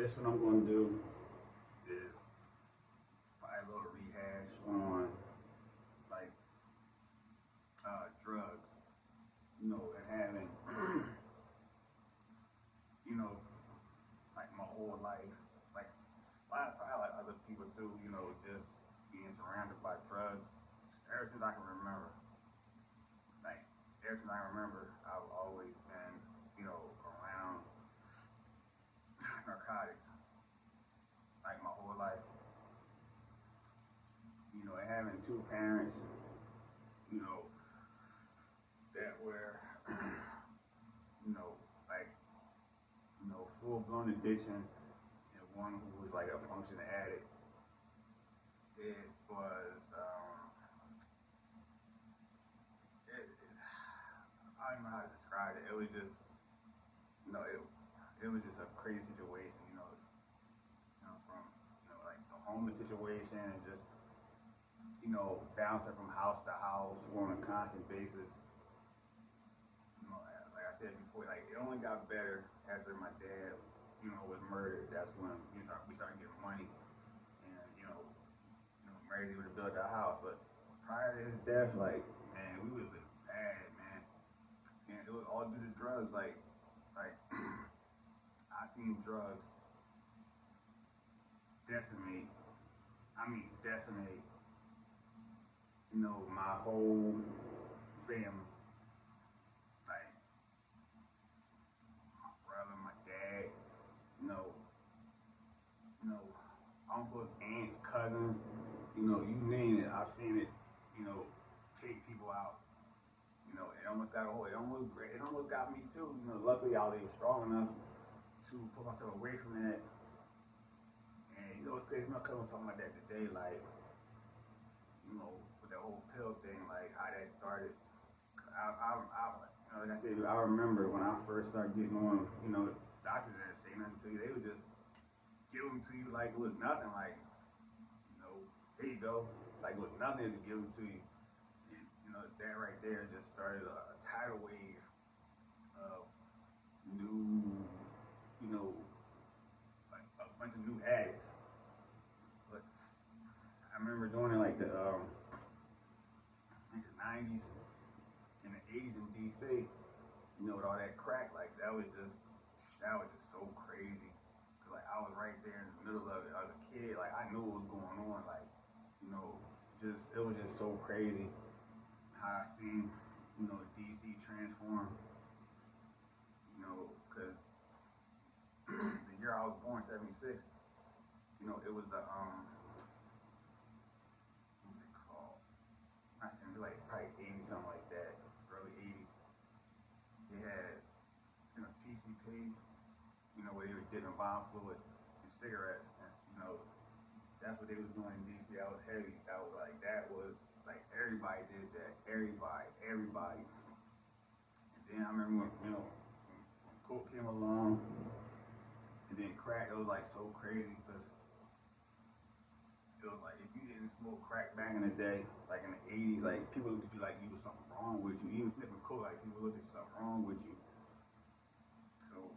this what I'm gonna do is probably a little rehash on like drugs, and having like my whole life, like probably like other people too, just being surrounded by drugs ever since I can remember. Like ever since I remember, I've always been, around narcotics, like my whole life. And having two parents, you know, that were, like, full blown addiction, and one who was like a functioning addict. It was, I don't know how to describe it. It was just, it was just a crazy situation, from, like the homeless situation and just, bouncing from house to house on a constant basis. Like I said before, like it only got better after my dad, was murdered. That's when we started getting money, and Mary was able to build our house. But prior to his death, like man, we was bad, man, and it was all due to drugs. Like I seen drugs decimate. I mean, decimate. My whole family. Like my brother, my dad, you know, you know, uncles, aunts, cousins, you name it. I've seen it, take people out. It almost got it almost got me too. Luckily I was strong enough to put myself away from that. And it's crazy. My cousin was talking about that today, like, with that whole pill thing, like how that started. Like I said, I remember when I first started getting on, doctors didn't say nothing to you. They would just give them to you like it was nothing. Like, here you go. Like it was nothing to give them to you. And, that right there just started a tidal wave of new, like a bunch of new addicts. But I remember doing it like the 90s in the 80s in DC, with all that crack, like that was just so crazy. Cause like I was right there in the middle of it. I was a kid, like I knew what was going on, like, it was just so crazy how I seen, DC transform, cause the year I was born, 76, it was the what's it called? I seen like probably 80 something like that, early 80s. They had, PCP, where they were dipping bomb fluid in cigarettes, and that's what they was doing in DC. That was heavy. That was like everybody did that. Everybody. And then I remember when coke came along, and then crack. It was like so crazy because it was like if you didn't smoke crack back in the day, like in the 80s, like people looked at you like you was something wrong with you. Even sniffing coke, like people looked at you something wrong with you. So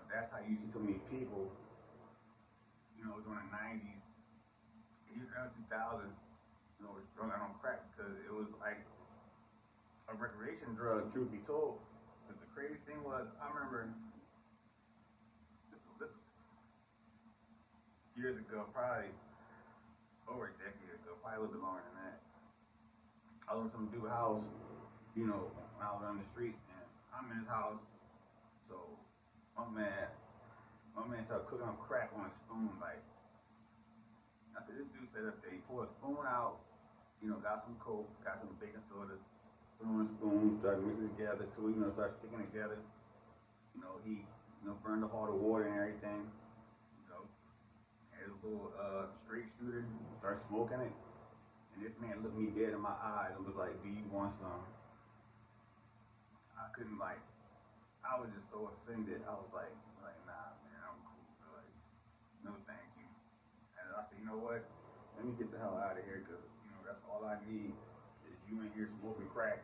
that's how you see so many people, during the 90s, even early 2000s, was strung out on crack because it was like a recreation drug, truth be told. But the crazy thing was, I remember this was years ago, probably over a decade ago, probably a little bit longer than that. I was in some dude's house, when I was on the streets, and I'm in his house. So my man started cooking up crack on a spoon. Like I said, this dude set up there. He pulled a spoon out, got some coke, got some baking soda, put on a spoon, started mixing it together till started sticking together. He burned up all the water and everything. Had a little straight shooter, started smoking it, and this man looked me dead in my eyes and was like, "Do you want some?" I couldn't I was just so offended. I was like, nah, man, I'm cool. Like, no, thank you. And I said, you know what? Let me get the hell out of here because that's all I need is you in here smoking crack,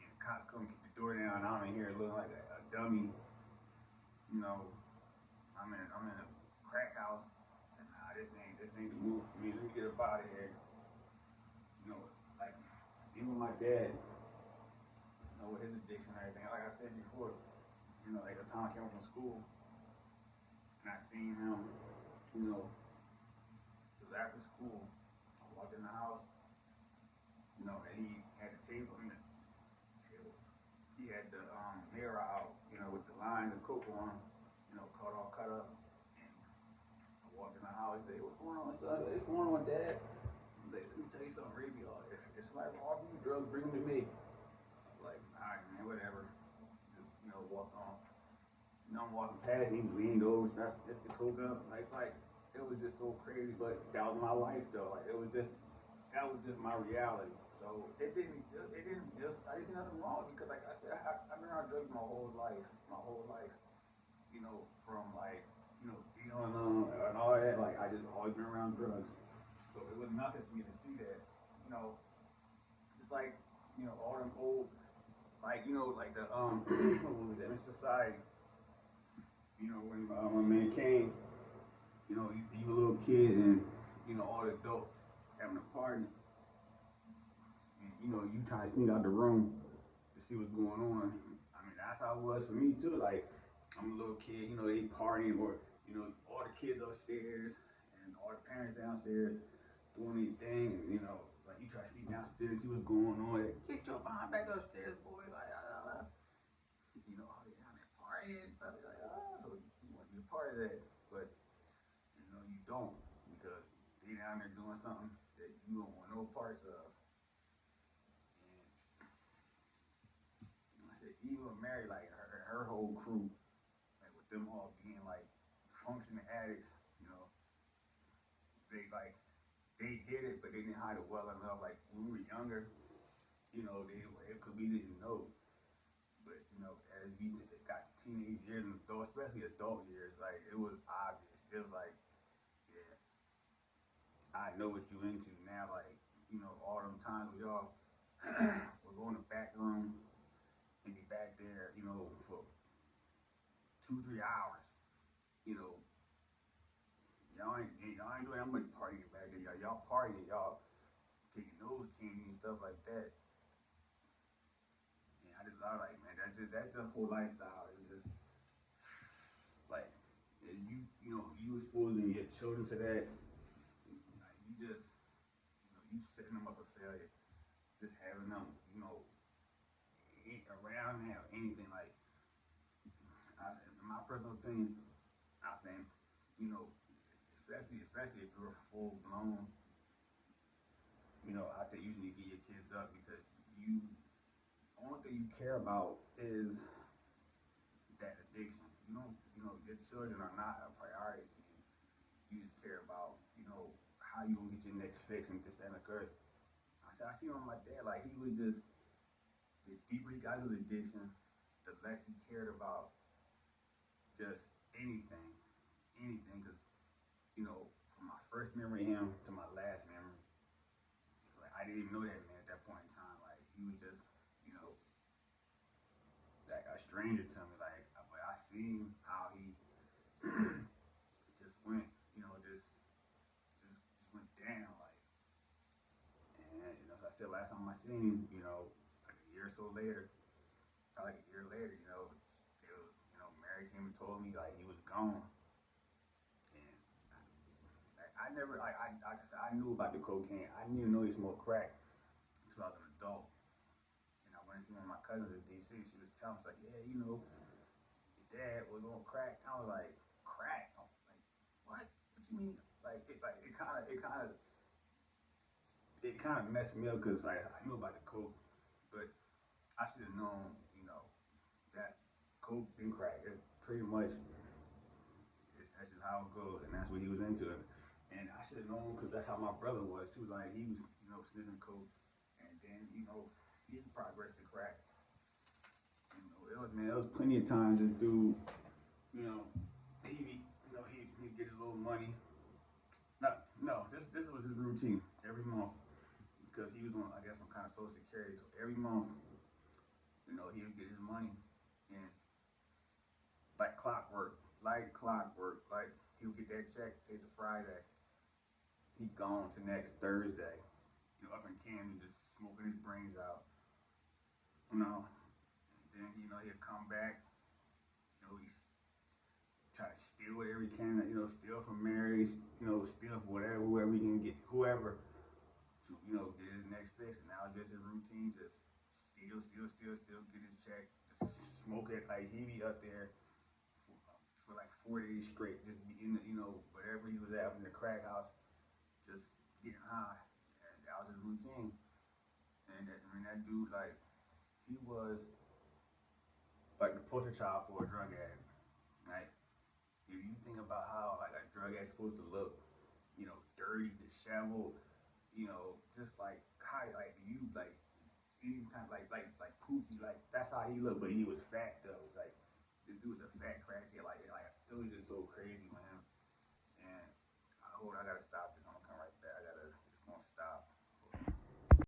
and the cops come kick the door down. And I'm in here looking like a dummy. I'm in a crack house. I said, nah, this ain't the move for me. Let me get up out of here. You know, like even my dad, you know, with his addiction and everything. Like I said before, you know, like the time I came home from school and I seen him, you know, it was after school. I walked in the house, you know, and he had the table, he had the mirror out, you know, with the line of coke on, you know, cut up. And I walked in the house, he said, "What's going on, son? What's going on, Dad?" I'm like, "Let me tell you something, Ray. If somebody offer you drugs, bring them to me." I'm like, "All right, man, whatever." Just, you know, walk on. You know, I'm walking past, he leaned over, started to lift the coke up, like it was just so crazy. But that was my life, though. Like it was just that was just my reality. So I didn't see nothing wrong because, like I said, I've been around drugs my whole life. You know, from like, you know, being on and all that. Like I just always been around drugs, so it was nothing for me to see that. You know, it's like, you know, all them old, like, you know, like the what was that, Mr. Society. You know, when man came, you know, you a little kid and, you know, all the adults having a party, and, you know, you try to sneak out the room to see what's going on. I mean, that's how it was for me too. Like, I'm a little kid, you know, they partying, or, you know, all the kids upstairs and all the parents downstairs doing their thing, and, you know, like you try to sneak downstairs, see what's going on. Like, get your behind back upstairs, boy. Like, you know, all they down there partying. Like, so you want to be a part of that, but, you know, you don't, because they down there doing something that you don't want no parts of. And I said, even with Mary, like her whole crew, like with them all being like functioning addicts, you know, they hid it, but they didn't hide it well enough. Like when we were younger, you know, we didn't know, but, you know, as we got teenage years and adult, especially adult years, like it was obvious. It was like, yeah, I know what you into now. Like, you know, all them times we all would go in the back room and be back there, you know, for 2, 3 hours. You know, y'all ain't doing that much partying back there. Y'all partying, y'all taking those candy and stuff like that. And I just thought, like, man, that's just whole lifestyle. It's just like, you know, you exposing your children to that. Like, you just, you know, you setting them up for failure. Just having them, you know, around now, anything. Like, in my personal opinion, I think, you know, especially if you're full blown, you know, I think you need to get your kids up, because only thing you care about is that addiction. You know, your children are not a priority to you. You just care about, you know, how you gonna get your next fix and this, that, and the third. I see on my dad, like, he was just, the deeper he got into addiction, the less he cared about just anything, because, you know, from my first memory of him to my last memory, like, I didn't even know that man at that point in time. Like, he was just, you know, like a stranger to me. Like, but I seen how he just went, you know, just went down. Like, and, you know, as I said last time I seen him, you know, like a year or so later, probably like a year later, you know, you know, Mary came and told me, like, he was gone. And I never, like I said, I knew about the cocaine. I didn't even know he smoked crack until I was an adult. And I went to see one of my cousins in DC. She was telling me, like, yeah, you know, your dad was on crack. I was like, crack? I'm like, what? What you mean? Like, it kind of messed me up, because, like, I knew about the coke, but I should have known, you know, that coke and crack, it pretty much, that's just how it goes, and that's what he was into. And I should have known, because that's how my brother was too. Like, he was, you know, sniffing coke, and then, you know, he progressed to crack. You know, it was plenty of times this dude, you know, he get his little money. No, this was his routine every month, because he was on, I guess, some kind of social security. So every month, you know, he would get his money, and like clockwork, like he'll get that check, takes a Friday. He gone to next Thursday. Up in Camden, just smoking his brains out. You know, and then he'll come back. He's try to steal whatever he can. Steal from Mary's. Steal from whoever he can get, whoever to get his next fix. And now just his routine, just steal, get his check, just smoke it. Like he be up there for like 4 days straight, just be in whatever he was at in the crack house, just getting high. And that was his routine. And that dude, like, he was like the poster child for a drug addict. Like, if you think about how like a drug addict's supposed to look, dirty, disheveled, just like how like you like any kind of like Pookie, like that's how he looked, but he was fat though. Like this dude was a fat crackhead, like it was just so crazy, man.